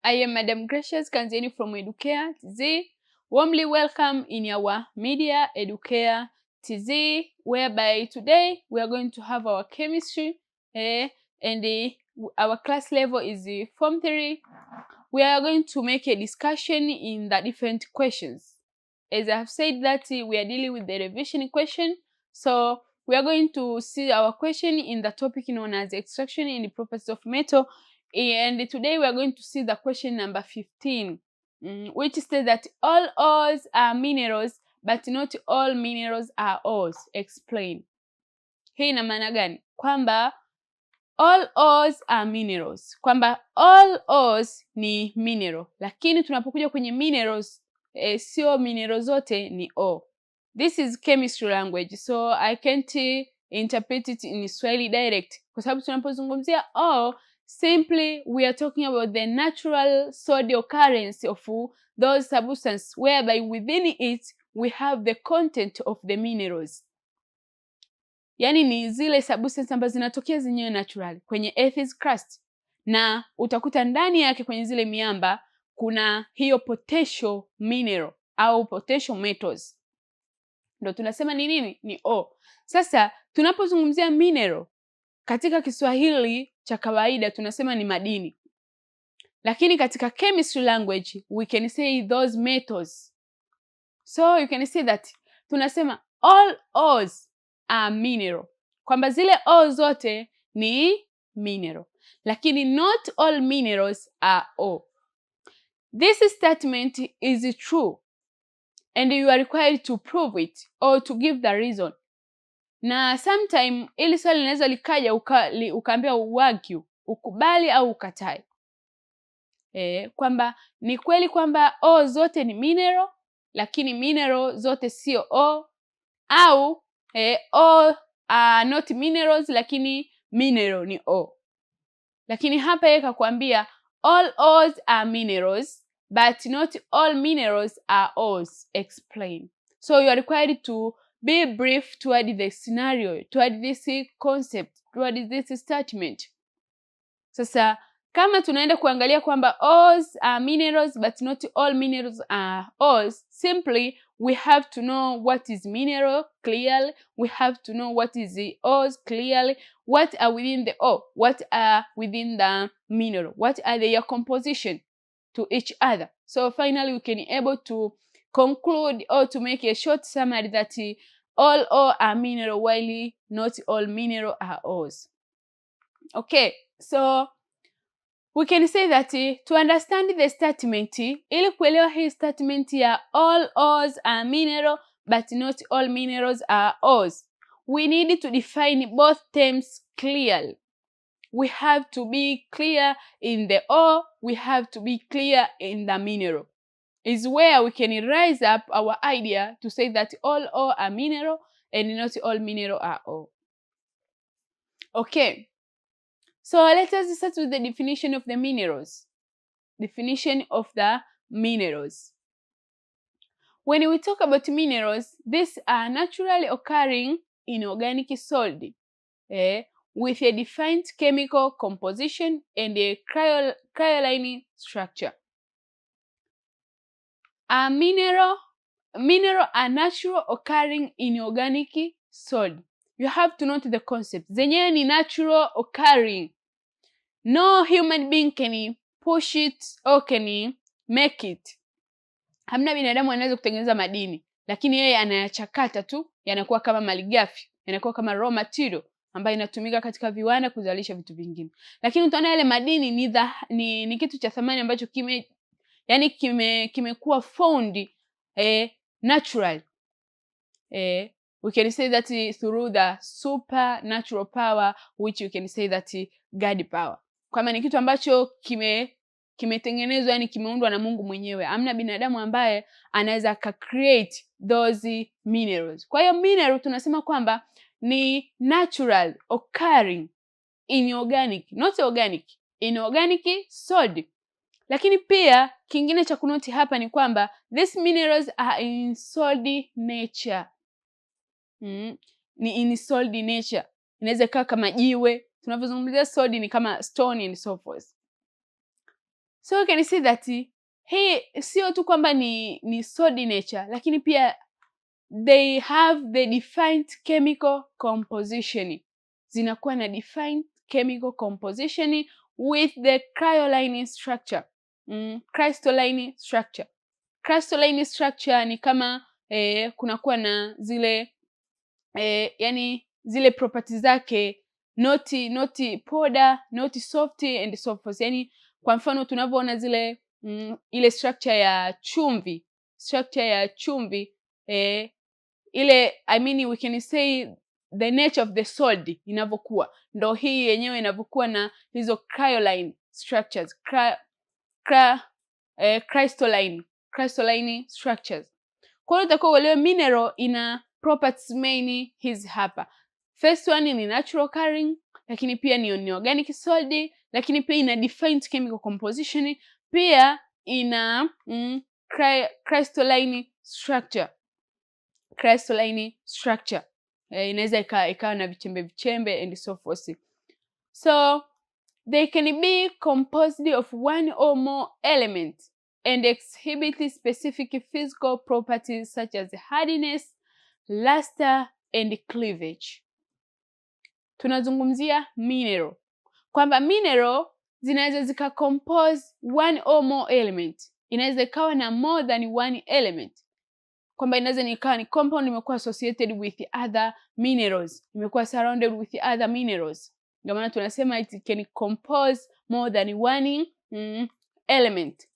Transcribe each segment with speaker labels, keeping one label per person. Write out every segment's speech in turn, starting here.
Speaker 1: I am Madam Gracious Kanzeni from Educare TZ. Warmly welcome in our media Educare TZ, whereby today we are going to have our chemistry our class level is Form 3. We are going to make a discussion in the different questions. As I have said that we are dealing with the revision question, so we are going to see our question in the topic known as extraction in the properties of metal. And today we are going to see the question number 15, which says that all ores are minerals, but not all minerals are ores. Explain. Hii ina maana gani? Kwamba all ores are minerals, kwamba all ores ni mineral, lakini tunapokuja kwenye minerals sio mineral zote ni ore. This is chemistry language, so I can't interpret it in Swahili direct, kwa sababu tunapozungumzia ore, simply we are talking about the natural solid occurrence of those substances, whereby within it we have the content of the minerals. Yani ni zile substances ambazo zinatokea zenyewe natural kwenye Earth's crust, na utakuta ndani yake kwenye zile miamba kuna hiyo potential mineral au potential metals. Ndio tunasema ni nini? Ni ore. Sasa tunapozungumzia mineral katika Kiswahili cha kawaida tunasema ni madini, lakini katika chemistry language we can say those metals. So you can see that tunasema all ores are mineral, kwamba zile ores zote ni mineral, lakini not all minerals are ore. This statement is true and you are required to prove it or to give the reason. Na sometime ili swali linaweza likaja ukaambia uargue, ukubali au ukatae. Kwamba ni kweli kwamba ore zote ni mineral, lakini mineral zote sio ore, au ore are not minerals lakini mineral ni ore. Lakini hapa yeye kakwambia all ores are minerals but not all minerals are ores. Explain. So you are required to be brief toward the scenario, toward this concept, toward this statement. Sasa kama tunaenda kuangalia kwamba ores are minerals but not all minerals are ores, simply we have to know what is mineral clearly, we have to know what is the ores clearly, what are within the ore, what are within the mineral, what are their composition to each other. So finally we can able to conclude or to make a short summary that all ore are mineral while not all mineral are ores. Okay, so we can say that to understand the statement, ili kuelewa hii statement ya all ores are mineral but not all minerals are ores, we need to define both terms clearly. We have to be clear in the ore, we have to be clear in the mineral. Is where we can rise up our idea to say that all ore are mineral and not all mineral are ore. Okay. So let us start with the definition of the minerals. Definition of the minerals. When we talk about minerals, these are naturally occurring inorganic solid with a defined chemical composition and a crystalline structure. A mineral are natural occurring inorganic solid. You have to note the concept. Zenyewe ni natural occurring. No human being can push it or can make it. Hamna binadamu anaweza kutengeneza madini, lakini yeye anayachakata tu, yanakuwa kama malighafi, yanakuwa kama raw material ambayo inatumika katika viwanda kuzalisha vitu vingine. Lakini utaona yale madini ni kitu cha thamani ambacho kimekuwa found natural. We can say that through the supernatural power, which you can say that God power. Kama ni kitu ambacho kimetengenezwa, yani kimeundwa na Mungu mwenyewe. Hamna binadamu ambaye anaweza create those minerals. Kwa hiyo mineral tunasema kwamba ni natural occurring inorganic, not organic, inorganic solid. Lakini pia kingine cha kunoti hapa ni kwamba these minerals are in solid nature. Ni in solid nature. Inaweza kaa kama jiwe. Tunavyozungumzia solid ni kama stone and so forth. So you can see that hii sio tu kwamba ni solid nature, lakini pia they have the defined chemical composition. Zinakuwa na defined chemical composition with the crystalline structure. Crystalline structure. Crystalline structure ni kama kunakuwa na zile yani zile properties zake not powder, not soft and so forth. Yani kwa mfano tunavyoona zile ile structure ya chumvi, ile I mean we can say the nature of the solid inavyokuwa, ndo hii yenyewe inavyokuwa na hizo crystalline structures, crystalline structures. Kwa hiyo utakuwa uelewe mineral ina properties main hizi hapa. First one ni natural occurring, lakini pia ni organic solid, lakini pia ina defined chemical composition, pia ina crystalline structure. Inaweza ikawa na vichembe and so forth. So they can be composed of one or more elements and exhibit specific physical properties such as hardness, luster and cleavage. Tunazungumzia mineral, kwamba mineral zinaweza zika compose one or more element. Inaweza ikawa na more than one element, kwamba inaweza ikawa ni compound imekuwa associated with other minerals, imekuwa surrounded with other minerals. Ndio maana tunasema it can compose more than one element.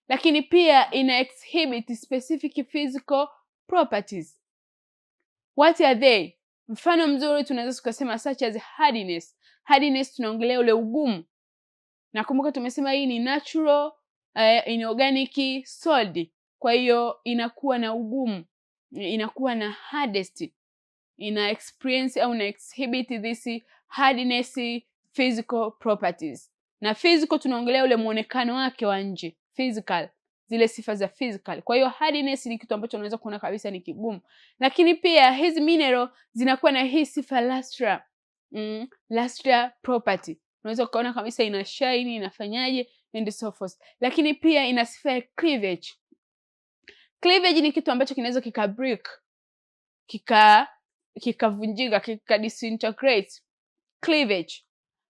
Speaker 1: Lakini pia ina exhibit specific physical properties. What are they? Mfano mzuri tunaweza tukasema such as hardness. Hardness tunaongelea ule ugumu. Nakumbuka tumesema hii ni natural inorganic solid. Kwa hiyo inakuwa na ugumu, inakuwa na hardest, ina experience au na exhibit this hardness physical properties. Na physical tunaongelea ule muonekano wake wa nje, physical, zile sifa za physical. Kwa hiyo hardness ni kitu ambacho unaweza kuona kabisa ni kigumu. Lakini pia hizi mineral zinakuwa na hii sifa luster, luster property. Unaweza kuona kabisa ina shine, inafanyaje and so forth. Lakini pia ina sifa ya cleavage. Cleavage ni kitu ambacho kinaweza break, kikavunjika, disintegrate. Cleavage.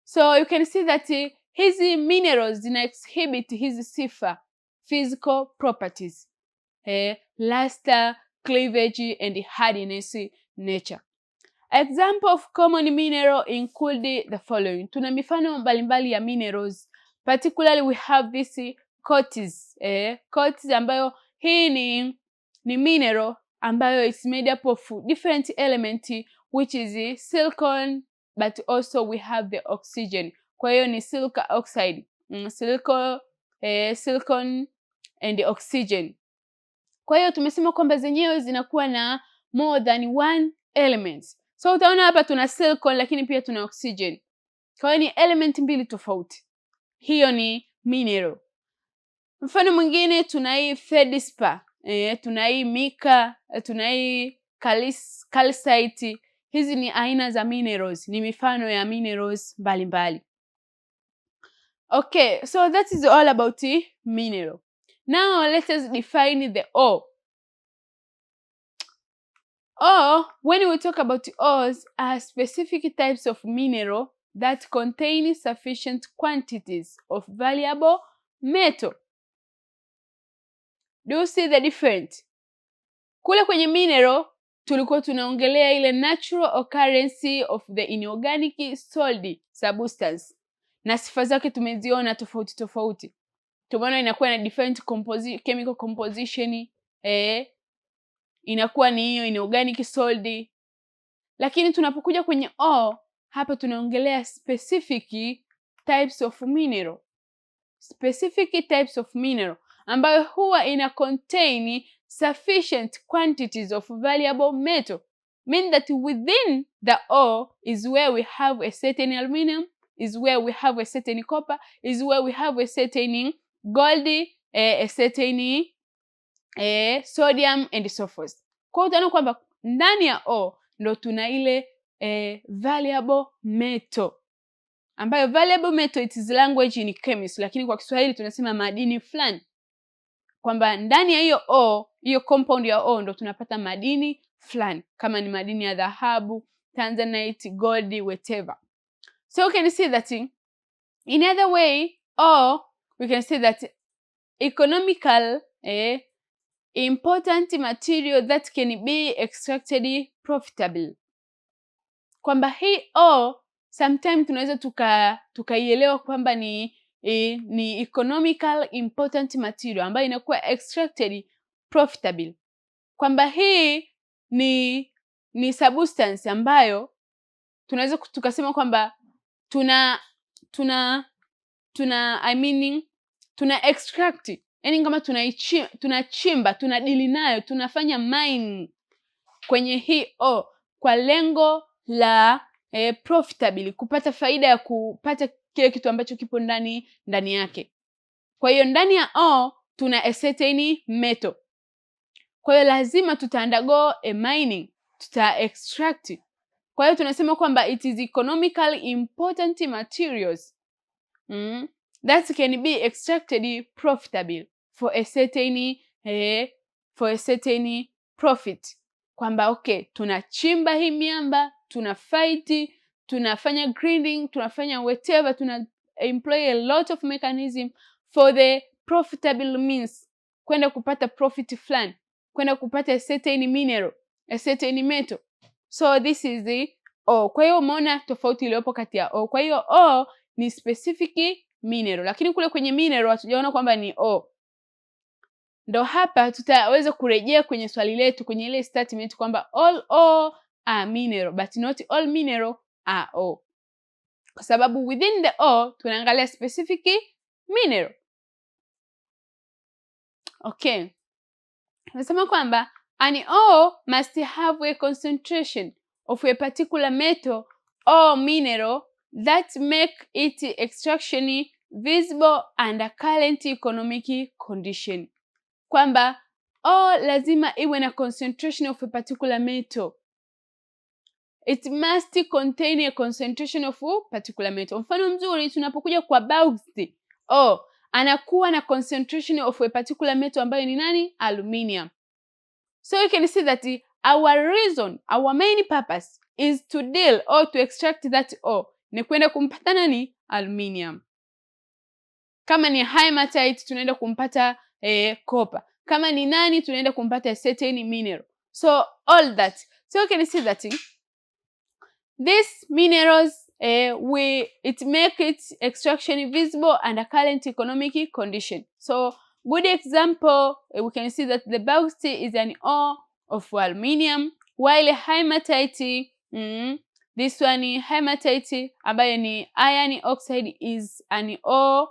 Speaker 1: So you can see that hizi minerals zina exhibit hizi sifa, physical properties, luster, cleavage and hardness nature. Example of common mineral include the following. Tuna mifano mbalimbali ya minerals. Particularly we have this quartz. Quartz ambayo hii ni mineral ambayo is made up of different element which is silicon, but also we have the oxygen. Kwa hiyo ni silica oxide, silicon and oxygen. Kwa hiyo tumesema kwamba zenyewe zinakuwa na more than one element. So utaona hapa tuna silicon lakini pia tuna oxygen. Kwa hiyo ni element mbili tofauti. Hiyo ni mineral. Mfano mwingine tuna hii feldspar, tuna hii mica, tuna hii calcite. Hizi ni aina za minerals, ni mifano ya minerals mbalimbali. Okay, so that is all about the mineral. Now let us define the ore. Ore, when we talk about ores, are specific types of mineral that contain sufficient quantities of valuable metal. Do you see the difference? Kule kwenye mineral tulikuwa tunaongelea ile natural occurrence of the inorganic solid substance, na sifa zake tumeziona tofauti tofauti. Tumeona inakuwa na different chemical composition, inakuwa ni hiyo inorganic solid. Lakini tunapokuja kwenye ore, hapa tunaongelea specific types of mineral. Specific types of mineral ambayo huwa ina contain sufficient quantities of valuable metal. Mean that within the ore is where we have a certain aluminum, is where we have a certain copper, is where we have a certain gold, a certain sodium and so forth. Kwa utaona kwamba ndani ya ore ndo tuna ile valuable metal. ambayo valuable metal it is language in chemistry, lakini kwa Kiswahili tunasema madini fulani, kwamba ndani ya hiyo compound ya O ndo tunapata madini fulani, kama ni madini ya dhahabu, tanzanite, gold, whatever. So we can see that in other way, or we can say that economical important material that can be extracted profitably, kwamba hii sometimes tunaweza tukaielewa kwamba ni economical important material ambayo inakuwa extracted profitably, kwamba hii ni substance ambayo tunaweza tukasema kwamba tuna extract, yani kama tunachimba, tunadili nayo, tunafanya mine kwenye hii kwa lengo la profitably, kupata faida ya kupata kile kitu ambacho kipo ndani yake. Kwa hiyo ndani ya tuna a certain metal, kwa hiyo lazima tuta undergo a mining, tuta extract. Kwa hiyo tunasema kwamba it is economically important materials that can be extracted profitably for a certain profit, kwamba okay, tunachimba hii miamba, tuna fight, tunafanya grinding, tunafanya whatever, tuna employ a lot of mechanism for the profitable means, kwenda kupata profit fulani, kwenda kupata a certain mineral, a certain metal. So this is the kwa hiyo umeona tofauti iliyopo kati ya kwa hiyo ni specific mineral, lakini kule kwenye mineral hatujaona kwamba ni ndo hapa tutaweza kurejea kwenye swali letu, kwenye ile statement kwamba all ore are mineral but not all mineral are ore, kwa sababu within the ore tunaangalia specific mineral. Okay, nasema kwamba an ore must have a concentration of a particular metal or mineral that make its extraction visible under current economic condition, kwamba lazima iwe na concentration of a particular metal. It must contain a concentration of a particular metal. Mfano mzuri tunapokuja kwa bauxite, anakuwa na concentration of a particular metal ambayo ni nani? Aluminium. So you can see that our reason, our main purpose is to deal or to extract that ore, ni kwenda kumpata nani? Aluminium. Kama ni hematite tunaenda kumpata copper. Kama ni nani tunaenda kumpata certain mineral. So all that. So you can see that these minerals it make its extraction visible under current economic condition. So good example, we can see that the bauxite is an ore of aluminium, while hematite, this one hematite ambayo ni iron oxide is an ore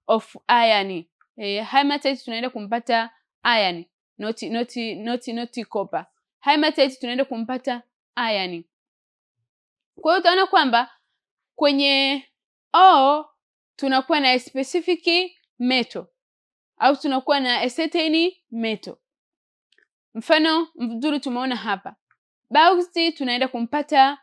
Speaker 1: of iron. Hematite tunaenda kumpata iron, not copper. Hematite tunaenda kumpata iron. Kwa hiyo utaona kwamba kwenye tunakuwa na specific metal au tunakuwa na a certain metal. Mfano mzuri tumeona hapa, bauxite tunaenda kumpata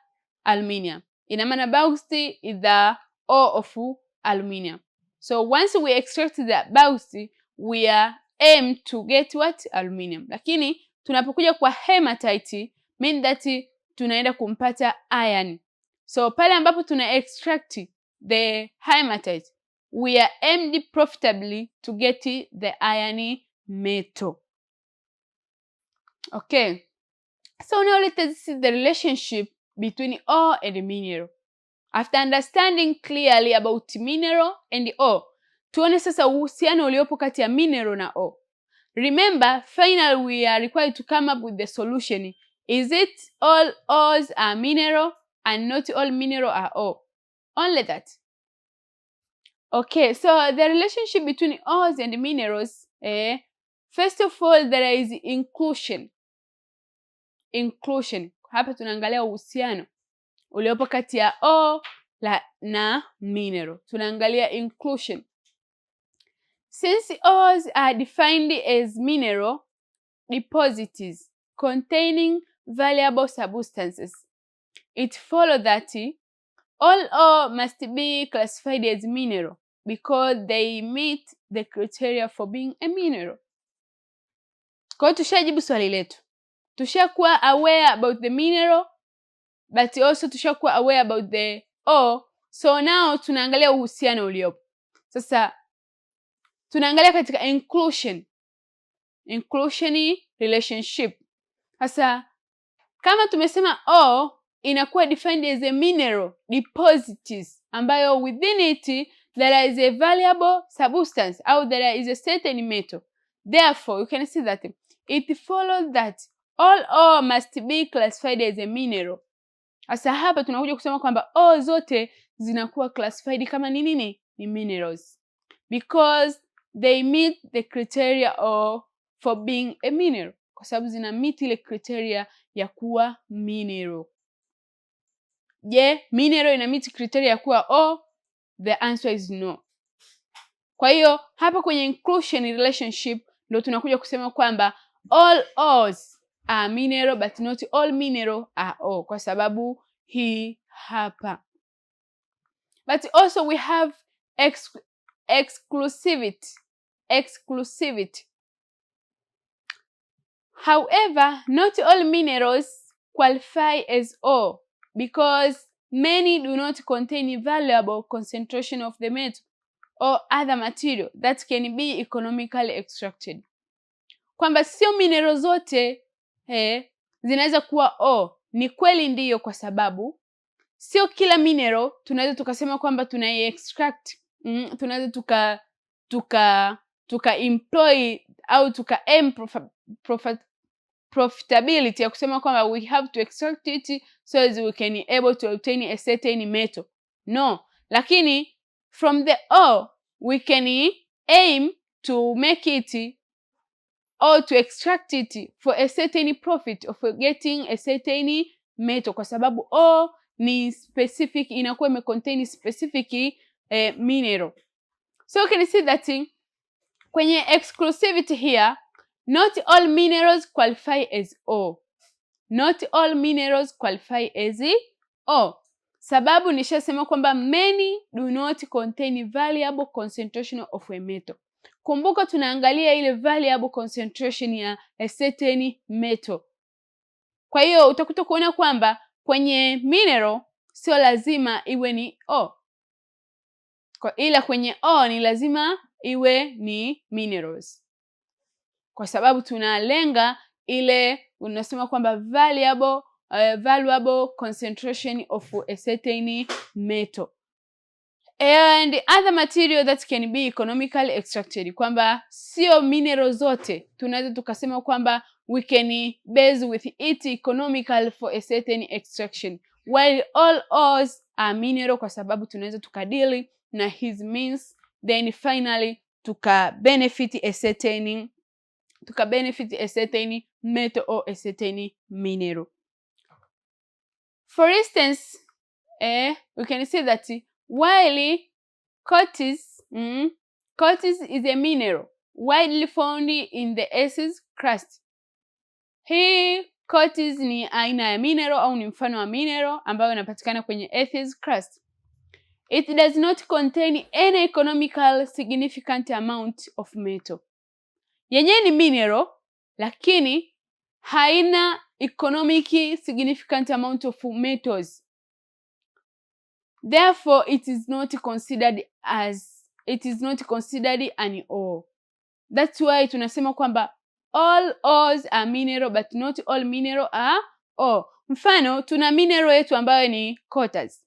Speaker 1: aluminium. Ina maana bauxite is the ore of aluminium. So once we extract the bauxite, we are aim to get what? Aluminium. Lakini tunapokuja kwa hematite, mean that tunaenda kumpata iron. So pale ambapo tuna extract the hematite, we are aimed profitably to get the iron metal. Okay, so now let us see the relationship between ore and mineral. After understanding clearly about mineral and ore, tuone sasa uhusiano uliopo kati ya mineral na ore. Remember, finally we are required to come up with the solution. Is it all ores are mineral and not all mineral are ore? Only that. Okay, so the relationship between ores and minerals, first of all there is inclusion. Hapa tunaangalia uhusiano uliopo kati ya ore na mineral. Tunaangalia inclusion. Since ores are defined as mineral deposits containing valuable substances, it follows that all ore must be classified as mineral because they meet the criteria for being a mineral. Kwa hiyo tushajibu swali letu. Tushakuwa aware about the mineral, but also tushakuwa aware about the ore. So now tunaangalia uhusiano uliopo. Sasa tunaangalia katika inclusion relationship. Sasa kama tumesema ore inakuwa defined as a mineral deposits ambayo within it there is a valuable substance au there is a certain metal. Therefore you can see that it follows that all ore must be classified as a mineral. Sasa hapa tunakuja kusema kwamba ore zote zinakuwa classified kama ni nini? Ni minerals because they meet the criteria for being a mineral, kwa sababu zina meet ile criteria ya kuwa mineral. Je, mineral ina meet criteria ya kuwa ore? The answer is no. Kwa hiyo hapa kwenye inclusion relationship ndio tunakuja kusema kwamba all ores are mineral but not all mineral are ore, kwa sababu hii hapa. But also we have exclusivity. However, not all minerals qualify as ore because many do not contain valuable concentration of the metal or other material that can be economically extracted. Kwamba sio mineral zote zinaweza kuwa ore. Ni kweli ndiyo, kwa sababu sio kila mineral tunaweza tukasema kwamba tunai-extract, tunaweza tuka employ au tuka aim profitability ya kusema kwamba we have to extract it so as we can able to obtain a certain metal. No, lakini from the ore we can aim to make it or to extract it for a certain profit of getting a certain metal, kwa sababu ore ni specific, inakuwa imecontain specific mineral. So you can see that kwenye exclusivity here, not all minerals qualify as ore. Not all minerals qualify as ore. Sababu nishasema kwamba many do not contain valuable concentration of a metal. Kumbuka tunaangalia ile valuable concentration ya a certain metal. Kwa hiyo utakuta kuona kwamba kwenye mineral sio lazima iwe ni ore, ila kwenye ore ni lazima iwe ni minerals, kwa sababu tunalenga ile unasema kwamba valuable concentration of a certain metal and other material that can be economically extracted, kwamba sio mineral zote tunaweza tukasema kwamba we can base with it economical for a certain extraction, while all ores are mineral, kwa sababu tunaweza tukadili na his means then finally tukabenefit a certain metal or a certain mineral. For instance, we can see that while quartz is a mineral widely found in the Earth's crust. Hii quartz ni aina ya mineral au ni mfano wa mineral ambayo inapatikana kwenye Earth's crust. It does not contain any economical significant amount of metal. Yenyewe ni mineral lakini haina economic significant amount of metals. Therefore it is not considered an ore. That's why tunasema kwamba all ores are mineral but not all mineral are ore. Mfano tuna mineral yetu ambayo ni quartz.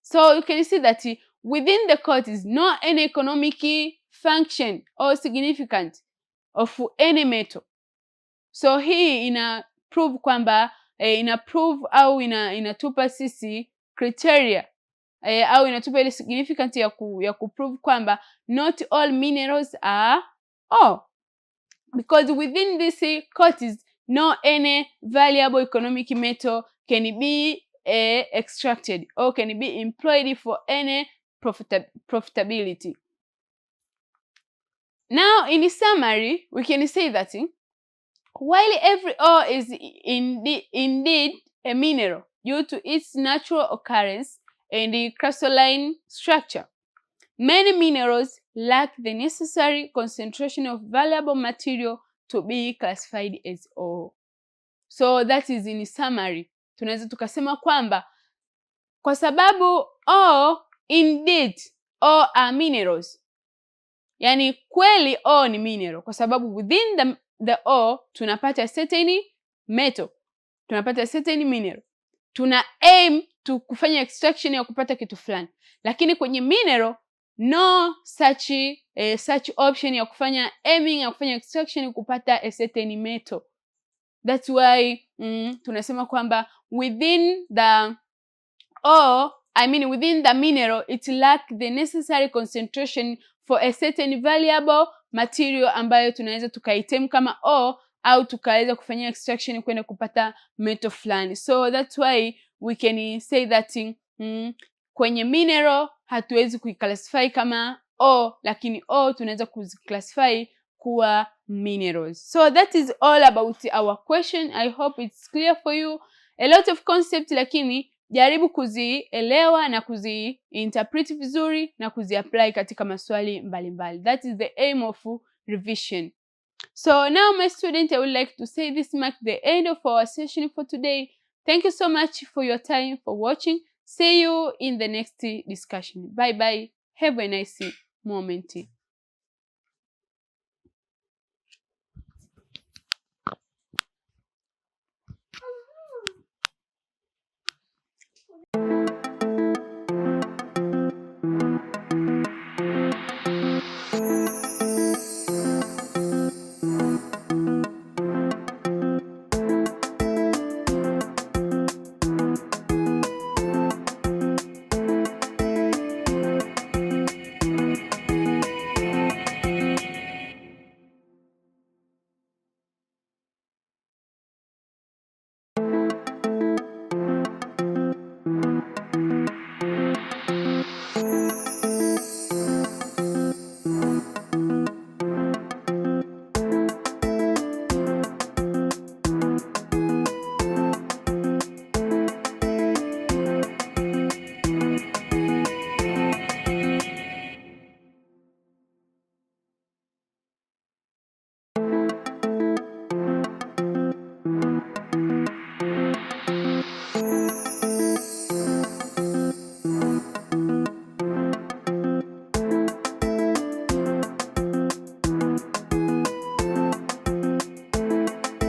Speaker 1: So you can see that within the quartz no any economic function or significant of any metal. So hii ina prove kwamba au inatupa sisi criteria au inatupa ile significant ya kuprove kwamba not all minerals are ore, because within this quartz no any valuable economic metal can be extracted or can be employed for any profitability. Now in summary we can say that while every ore is indeed a mineral, due to its natural occurrence and the crystalline structure. Many minerals lack the necessary concentration of valuable material to be classified as ore. So that is in summary. Tunaweza tukasema kwamba kwa sababu ore, indeed ore are minerals. Yani kweli ore ni mineral kwa sababu within the ore tunapata certain metal, tunapata certain mineral. Tuna aim kufanya extraction ya kupata kitu fulani. Lakini kwenye mineral no such option ya kufanya aiming ya kufanya extraction kupata a certain metal. That's why tunasema kwamba within the ore, within the mineral, it lack the necessary concentration for a certain valuable material ambayo tunaweza tukaitem kama ore au tukaweza kufanyia extraction kwenda kupata metal fulani. So that's why we can say that kwenye mineral hatuwezi kuiclassify kama ore, lakini ore tunaweza kuziclassify kuwa minerals. So that is all about our question. I hope it's clear for you. A lot of concepts, lakini jaribu kuzielewa na kuziinterpret vizuri na kuziapply katika maswali mbalimbali. That is the aim of revision. So now my student, I would like to say this marks the end of our session for today. Thank you so much for your time, for watching. See you in the next discussion. Bye bye. Have a nice moment.